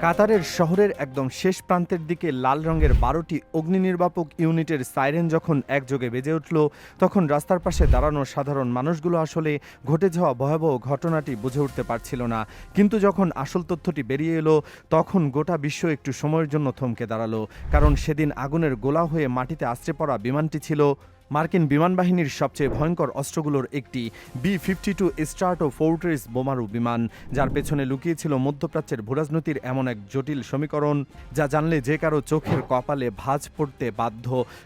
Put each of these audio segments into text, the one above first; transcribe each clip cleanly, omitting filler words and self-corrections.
কাতারের শহরের একদম শেষ প্রান্তের দিকে লাল রঙের ১২টি অগ্নিনির্বাপক ইউনিটের সাইরেন যখন একযোগে বেজে উঠল, তখন রাস্তার পাশে দাঁড়ানো সাধারণ মানুষগুলো আসলে ঘটে যাওয়া ভয়াবহ ঘটনাটি বুঝে উঠতে পারছিল না। কিন্তু যখন আসল তথ্যটি বেরিয়ে এলো, তখন গোটা বিশ্ব একটু সময়ের জন্য থমকে দাঁড়ালো। কারণ সেদিন আগুনের গোলা হয়ে মাটিতে আছড়ে পড়া বিমানটি ছিল মার্কিন বিমান বাহিনীর সবচেয়ে ভয়ঙ্কর অস্ত্রগুলোর একটি B-52 স্ট্রাটো ফোর্ট্রেস বোমারু বিমান, যার পেছনে লুকিয়েছিল মধ্যপ্রাচ্যের ভূরাজনীতির এমন এক জটিল সমীকরণ যা জানলে যে কারো চোখের কপালে ভাঁজ পড়তে বাধ্য।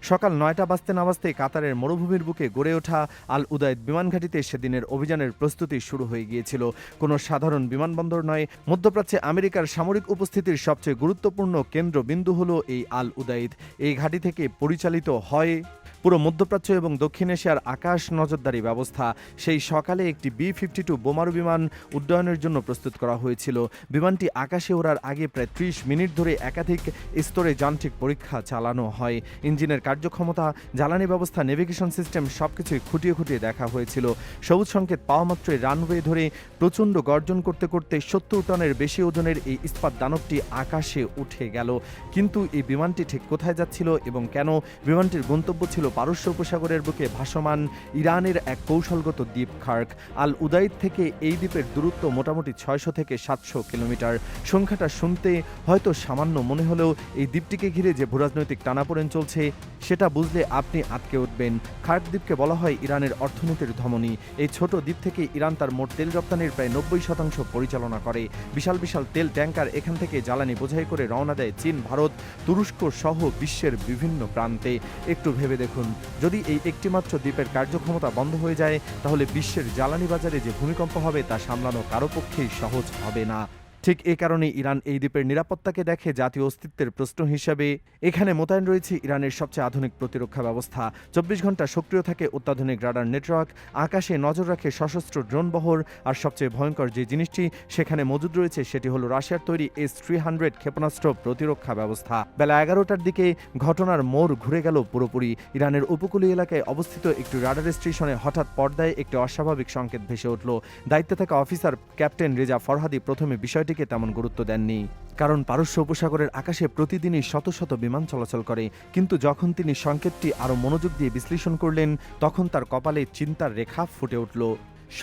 সকাল ৯টা বাজতে না বাজতে কাতারের মরুভূমির বুকে গড়ে ওঠা আল উদাইদ বিমান ঘাঁটিতে সেদিনের অভিযানের প্রস্তুতি শুরু হয়ে গিয়েছিল। কোনো সাধারণ বিমানবন্দর নয়, মধ্যপ্রাচ্যে আমেরিকার সামরিক উপস্থিতির সবচেয়ে গুরুত্বপূর্ণ কেন্দ্রবিন্দু হলো এই আল উদাইদ। এই ঘাঁটি থেকে পরিচালিত হয় পুরো মধ্যপ্রাচ্য এবং দক্ষিণ এশিয়ার আকাশ নজরদারি ব্যবস্থা। সেই সকালে একটি B-52 বোমারু বিমান উড্ডয়নের জন্য প্রস্তুত করা হয়েছিল। বিমানটি আকাশে ওড়ার আগে প্রায় ৩০ মিনিট ধরে একাধিক স্তরে যান্ত্রিক পরীক্ষা চালানো হয়। ইঞ্জিনের কার্যক্ষমতা, জ্বালানি ব্যবস্থা, নেভিগেশন সিস্টেম সবকিছুই খুঁটিয়ে খুঁটিয়ে দেখা হয়েছিল। সবুজ সংকেত পাওয়া মাত্রই রানওয়ে ধরে প্রচণ্ড গর্জন করতে করতে ৭০ টনের বেশি ওজনের এই ইস্পাত দানবটি আকাশে উঠে গেল। কিন্তু এই বিমানটি ঠিক কোথায় যাচ্ছিল এবং কেন? বিমানটির গন্তব্য ছিল পারস্য উপসাগরের বুকে ভাসমান ইরানের এক কৌশলগত দ্বীপ খার্ক। আল উদাইদ থেকে এই দ্বীপের দূরত্ব মোটামুটি ৬০০ থেকে ৭০০ কিলোমিটার। সংখ্যাটা শুনতে হয়তো সামান্য মনে হলেও এই দ্বীপটিকে ঘিরে যে ভূরাজনৈতিক টানাপোড়েন চলছে সেটা বুঝলে আপনি আটকে উঠবেন। খার্ক দ্বীপকে বলা হয় ইরানের অর্থনীতির ধমনী। এই ছোট দ্বীপ থেকে ইরান তার মোট তেল রপ্তানির প্রায় ৯০% পরিচালনা করে। বিশাল বিশাল তেল ট্যাঙ্কার এখান থেকে জ্বালানি বোঝাই করে রওনা দেয় চীন, ভারত, তুরস্ক সহ বিশ্বের বিভিন্ন প্রান্তে। একটু ভেবে দেখুন, যদি এই একটিমাত্র দ্বীপের কার্যক্ষমতা বন্ধ হয়ে যায়, তাহলে বিশ্বের জ্বালানি বাজারে যে ভূমিকম্প হবে তা সামলানো কারো পক্ষেই সহজ হবে না। ঠিক এ কারণে ইরান এই দ্বীপের নিরাপত্তাকে দেখে জাতীয় অস্তিত্বের প্রশ্ন হিসেবে। এখানে মোতায়েন রয়েছে ইরানের সবচেয়ে আধুনিক প্রতিরক্ষা ব্যবস্থা। ২৪ ঘন্টা সক্রিয় থাকে অত্যাধুনিক রাডার নেটওয়ার্ক, আকাশে নজর রাখে সশস্ত্র ড্রোন বহর, আর সবচেয়ে ভয়ঙ্কর যে জিনিসটি সেখানে মজুদ রয়েছে সেটি হলো রাশিয়ার তৈরি S-300 ক্ষেপণাস্ত্র প্রতিরক্ষা ব্যবস্থা। বেলা ১১টার দিকে ঘটনার মোড় ঘুরে গেল পুরোপুরি। ইরানের উপকূলীয় এলাকায় অবস্থিত একটি রাডার স্টেশনে হঠাৎ পর্দায় একটি অস্বাভাবিক সংকেত ভেসে উঠল। দায়িত্বে থাকা অফিসার ক্যাপ্টেন রেজা ফরহাদি প্রথমে বিষয়টিকে তেমন গুরুত্ব দেননি, কারণ পারস্য উপসাগরের আকাশে প্রতিদিনই শত শত বিমান চলাচল করে। কিন্তু যখন তিনি সংকেতটি আরও মনোযোগ দিয়ে বিশ্লেষণ করলেন, তখন তার কপালে চিন্তার রেখা ফুটে উঠল।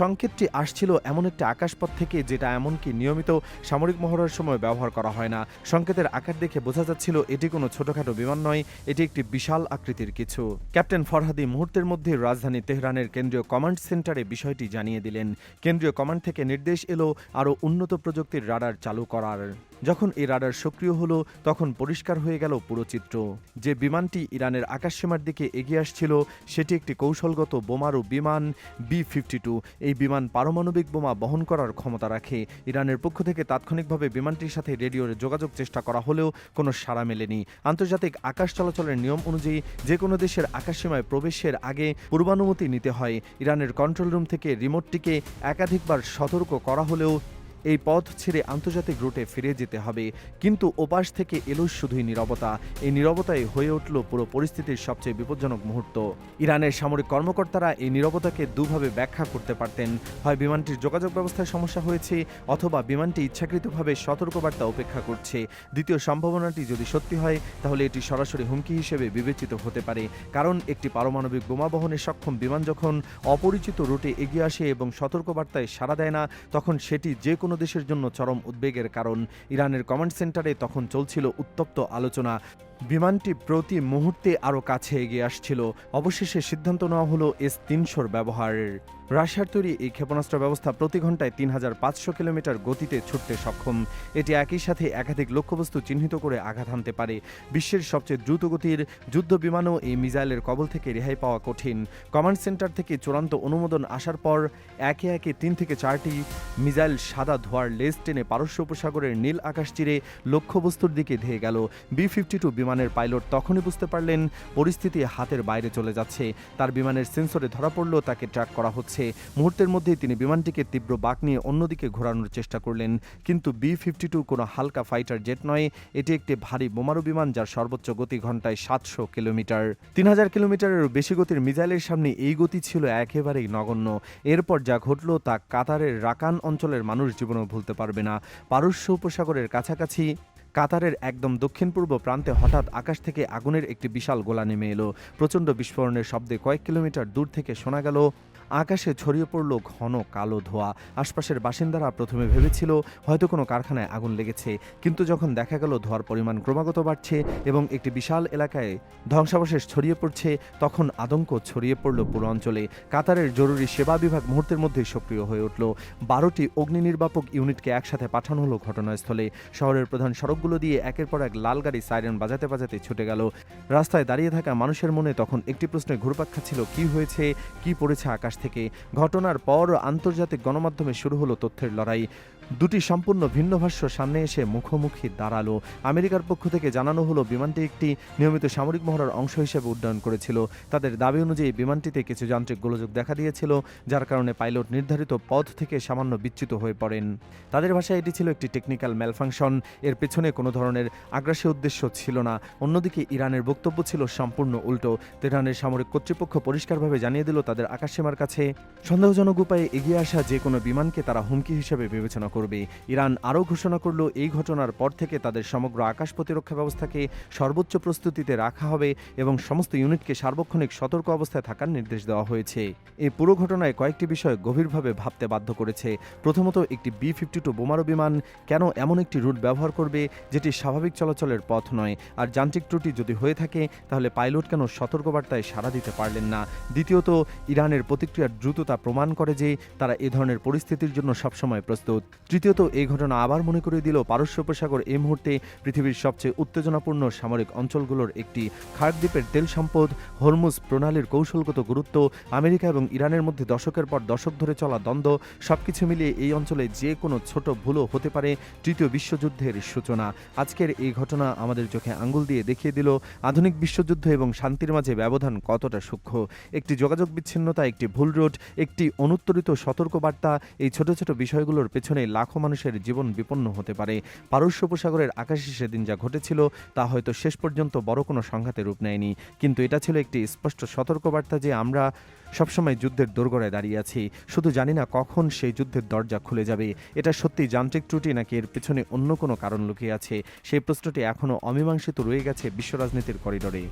সংকেতটি আসছিল এমন একটি আকাশপথ থেকে যেটা এমনকি নিয়মিত সামরিক মহড়ার সময় ব্যবহার করা হয় না। সংকেতের আকার দেখে বোঝা যাচ্ছিল এটি কোনো ছোটখাটো বিমান নয়, এটি একটি বিশাল আকৃতির কিছু। ক্যাপ্টেন ফরহাদি মুহূর্তের মধ্যে রাজধানী তেহরানের কেন্দ্রীয় কমান্ড সেন্টারে বিষয়টি জানিয়ে দিলেন। কেন্দ্রীয় কমান্ড থেকে নির্দেশ এলো আরও উন্নত প্রযুক্তির রাডার চালু করার। যখন এই রাডার সক্রিয় হলো, তখন পরিষ্কার হয়ে গেল পুরো চিত্র। যে বিমানটি ইরানের আকাশসীমার দিকে এগিয়ে আসছিল সেটি একটি কৌশলগত বোমারু বিমান B-52। এই বিমান পারমাণবিক বোমা বহন করার ক্ষমতা রাখে। ইরানের পক্ষ থেকে তাৎক্ষণিকভাবে বিমানটির সাথে রেডিওর যোগাযোগ চেষ্টা করা হলেও কোনো সাড়া মেলেনি। আন্তর্জাতিক আকাশ চলাচলের নিয়ম অনুযায়ী যে কোনো দেশের আকাশসীমায় প্রবেশের আগে পূর্বানুমতি নিতে হয়। ইরানের কন্ট্রোল রুম থেকে রিমোটটিকে একাধিকবার সতর্ক করা হলেও এই পথ ছেড়ে আন্তর্জাতিক রুটে ফিরে যেতে হবে। কিন্তু ওপাশ থেকে এলো শুধুই নীরবতা। এই নীরবতাই হয়ে উঠল পুরো পরিস্থিতির সবচেয়ে বিপজ্জনক মুহূর্ত। ইরানের সামরিক কর্মকর্তারা এই নীরবতাকে দুভাবে ব্যাখ্যা করতে পারতেন। হয় বিমানটির যোগাযোগ ব্যবস্থায় সমস্যা হয়েছে, অথবা বিমানটি ইচ্ছাকৃতভাবে সতর্কবার্তা উপেক্ষা করছে। দ্বিতীয় সম্ভাবনাটি যদি সত্যি হয়, তাহলে এটি সরাসরি হুমকি হিসেবে বিবেচিত হতে পারে। কারণ একটি পারমাণবিক বোমা বহনে সক্ষম বিমান যখন অপরিচিত রুটে এগিয়ে আসে এবং সতর্কবার্তায় সাড়া দেয় না, তখন সেটি যে কোনো দেশের জন্য চরম উদ্বেগের কারণ। ইরানের কমান্ড সেন্টারে তখন চলছিল উত্তপ্ত আলোচনা। বিমানটি প্রতি মুহূর্তে আরও কাছে এগিয়ে আসছিল। অবশেষে সিদ্ধান্ত নেওয়া হলো S-300 ব্যবহারের। রাশিয়ার তৈরি এই ক্ষেপণাস্ত্র ব্যবস্থা প্রতি ঘন্টায় ৩৫০০ কিলোমিটার গতিতে ছুটতে সক্ষম। এটি একই সাথে একাধিক লক্ষ্যবস্তু চিহ্নিত করে আঘাত হানতে পারে। বিশ্বের সবচেয়ে দ্রুতগতির যুদ্ধ বিমানও এই মিসাইলের কবল থেকে রেহাই পাওয়া কঠিন। কমান্ড সেন্টার থেকে চূড়ান্ত অনুমোদন আসার পর একে একে ৩ থেকে ৪টি মিসাইল সাদা ধোঁয়ার লেজ টেনে পারস্য উপসাগরের নীল আকাশ চিরে লক্ষ্যবস্তুর দিকে ধেয়ে গেল। B-52 বিমানের পাইলট তখনই বুঝতে পারলেন পরিস্থিতি হাতের বাইরে চলে যাচ্ছে। তার বিমানের সেন্সরে ধরা পড়ল তাকে ট্র্যাক করা হচ্ছে। মুহূর্তের মধ্যেই তিনি বিমানটিকে তীব্র বাঁক নিয়ে অন্যদিকে ঘোরানোর চেষ্টা করলেন। কিন্তু B-52 কোনো হালকা ফাইটার জেট নয়, এটি একটি ভারী বোমারু বিমান যার সর্বোচ্চ গতি ঘন্টায় 700 কিলোমিটার। 3000 কিলোমিটারেরও বেশি গতির মিসাইলের সামনে এই গতি ছিল একেবারেই নগণ্য। এরপর যা ঘটল তা কাতারের রাকান অঞ্চলের মানুষ জীবনেও ভুলতে পারবে না। পারস্য উপসাগরের কাছাকাছি কাতারের একদম দক্ষিণ পূর্ব প্রান্তে হঠাৎ আকাশ থেকে আগুনের একটি বিশাল গোলা নেমে এলো। প্রচণ্ড বিস্ফোরণের শব্দে কয়েক কিলোমিটার দূর থেকে শোনা গেল আকাশে ছড়িয়ে পড়ল ঘন কালো ধোঁয়া। আশপাশের বাসিন্দারা প্রথমে ভেবেছিল হয়তো কোনো কারখানায় আগুন লেগেছে, কিন্তু যখন দেখা গেল ধোঁয়ার পরিমাণ ক্রমাগত বাড়ছে এবং একটি বিশাল এলাকায় ধ্বংসাবশেষ ছড়িয়ে পড়ছে, তখন আতঙ্ক ছড়িয়ে পড়ল পুরো অঞ্চলে। কাতারের জরুরি সেবা বিভাগ মুহূর্তের মধ্যেই সক্রিয় হয়ে উঠল। 12টি অগ্নি নির্বাপক ইউনিটকে একসাথে পাঠানো হলো ঘটনাস্থলে। শহরের প্রধান সড়কগুলো দিয়ে একের পর এক লাল গাড়ি সাইরেন বাজাতে বাজাতে ছুটে গেল। রাস্তায় দাঁড়িয়ে থাকা মানুষের মনে তখন একটি প্রশ্নের ঘুরপাক খাচ্ছিল, কি হয়েছে, কি পড়েছে আকাশ থেকে। ঘটনার পর আন্তর্জাতিক গণমাধ্যমে শুরু হলো তথ্যের লড়াই। দুটি সম্পূর্ণ ভিন্ন ভাষ্য সামনে এসে মুখোমুখি দাঁড়ালো। আমেরিকার পক্ষ থেকে জানানো হলো বিমানটি একটি নিয়মিত সামরিক মহড়ার অংশ হিসেবে উড্ডয়ন করেছিল। তাদের দাবি অনুযায়ী বিমানটিতে কিছু যান্ত্রিক গোলযোগ দেখা দিয়েছিল, যার কারণে পাইলট নির্ধারিত পথ থেকে সামান্য বিচ্যুত হয়ে পড়েন। তাদের ভাষায় এটি ছিল একটি টেকনিক্যাল ম্যালফাংশন, এর পেছনে কোনো ধরনের আগ্রাসী উদ্দেশ্য ছিল না। অন্যদিকে ইরানের বক্তব্য ছিল সম্পূর্ণ উল্টো। তেহরানের সামরিক কর্তৃপক্ষ পরিষ্কারভাবে জানিয়ে দিল তাদের আকাশসীমার কাছে সন্দেহজনক উপায়ে এগিয়ে আসা যে কোনো বিমানকে তারা হুমকি হিসেবে বিবেচনা করবে। ইরান আরও ঘোষণা করল এই ঘটনার পর থেকে তাদের সমগ্র আকাশ প্রতিরক্ষা ব্যবস্থাকে সর্বোচ্চ প্রস্তুতিতে রাখা হবে এবং সমস্ত ইউনিটকে সার্বক্ষণিক সতর্ক অবস্থায় থাকার নির্দেশ দেওয়া হয়েছে। এই পুরো ঘটনায় কয়েকটি বিষয় গভীরভাবে ভাবতে বাধ্য করেছে। প্রথমত, একটি B-52 বোমারু বিমান কেন এমন একটি রুট ব্যবহার করবে যেটি স্বাভাবিক চলাচলের পথ নয়? আর যান্ত্রিক ত্রুটি যদি হয়ে থাকে তাহলে পাইলট কেন সতর্কবার্তায় সাড়া দিতে পারলেন না? দ্বিতীয়ত, ইরানের প্রতিক্রিয়ার দ্রুততা প্রমাণ করে যে তারা এ ধরনের পরিস্থিতির জন্য সবসময় প্রস্তুত। তৃতীয়ত, এই ঘটনা আবার মনে করিয়ে দিল পারস্য উপসাগর এই মুহূর্তে পৃথিবীর সবচেয়ে উত্তেজনাপূর্ণ সামরিক অঞ্চলগুলোর একটি। খার্ক দ্বীপের তেল সম্পদ, হরমুজ প্রণালীর কৌশলগত গুরুত্ব, আমেরিকা এবং ইরানের মধ্যে দশকের পর দশক ধরে চলা দ্বন্দ্ব, সবকিছু মিলিয়ে এই অঞ্চলে যে কোনো ছোট ভুলও হতে পারে তৃতীয় বিশ্বযুদ্ধের সূচনা। আজকের এই ঘটনা আমাদের চোখে আঙ্গুল দিয়ে দেখিয়ে দিল আধুনিক বিশ্বযুদ্ধ এবং শান্তির মাঝে ব্যবধান কতটা সূক্ষ্ম। একটি যোগাযোগ বিচ্ছিন্নতা, একটি ভুল রুট, একটি অনুত্তরিত সতর্কবার্তা, এই ছোট ছোট বিষয়গুলোর পেছনে লাখো মানুষের জীবন বিপন্ন হতে পারে। পারস্য উপসাগরের আকাশে সেদিন যা ঘটেছিল তা হয়তো শেষ পর্যন্ত বড় কোনো সংঘাতের রূপ নেয়নি, কিন্তু এটা ছিল একটি স্পষ্ট সতর্কবার্তা যে আমরা সবসময় যুদ্ধের দোরগোড়ায় দাঁড়িয়ে আছি, শুধু জানি না কখন সেই যুদ্ধের দরজা খুলে যাবে। এটা সত্যি যান্ত্রিক ত্রুটি নাকি এর পেছনে অন্য কোনো কারণ লুকিয়ে আছে? সেই প্রশ্নটি এখনও অমীমাংসিত রয়ে গেছে বিশ্ব রাজনীতির করিডোরে।